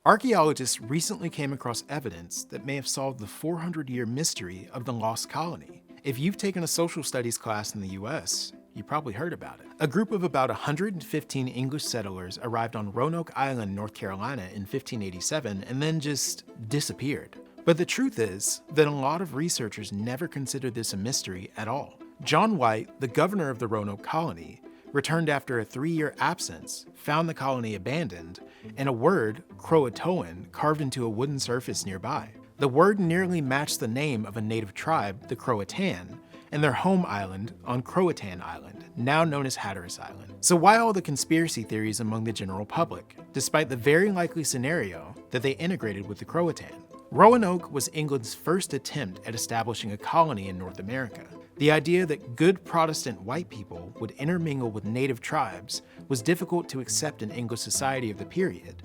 Archaeologists recently came across evidence that may have solved the 400-year mystery of the lost colony. If you've taken a social studies class in the US, you probably heard about it. A group of about 115 English settlers arrived on Roanoke Island, North Carolina in 1587 and then just disappeared. But the truth is that a lot of researchers never considered this a mystery at all. John White, the governor of the Roanoke colony, returned after a 3-year absence, found the colony abandoned, and a word, Croatoan, carved into a wooden surface nearby. The word nearly matched the name of a native tribe, the Croatan, and their home island on Croatan Island, now known as Hatteras Island. So why all the conspiracy theories among the general public, despite the very likely scenario that they integrated with the Croatan? Roanoke was England's first attempt at establishing a colony in North America. The idea that good Protestant white people would intermingle with native tribes was difficult to accept in English society of the period,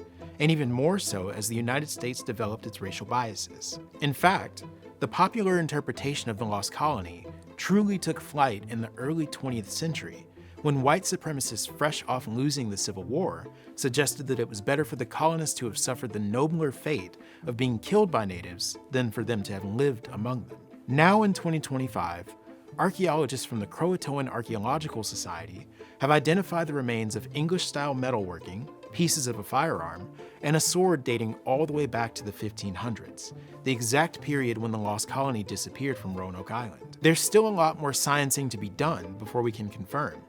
and even more so as the United States developed its racial biases. In fact, the popular interpretation of the lost colony truly took flight in the early 20th century, when white supremacists fresh off losing the Civil War suggested that it was better for the colonists to have suffered the nobler fate of being killed by natives than for them to have lived among them. Now in 2025, archaeologists from the Croatoan Archaeological Society have identified the remains of English-style metalworking, pieces of a firearm, and a sword dating all the way back to the 1500s, the exact period when the lost colony disappeared from Roanoke Island. There's still a lot more sciencing to be done before we can confirm,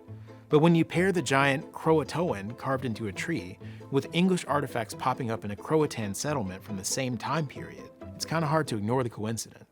but when you pair the giant Croatoan carved into a tree with English artifacts popping up in a Croatan settlement from the same time period, it's kind of hard to ignore the coincidence.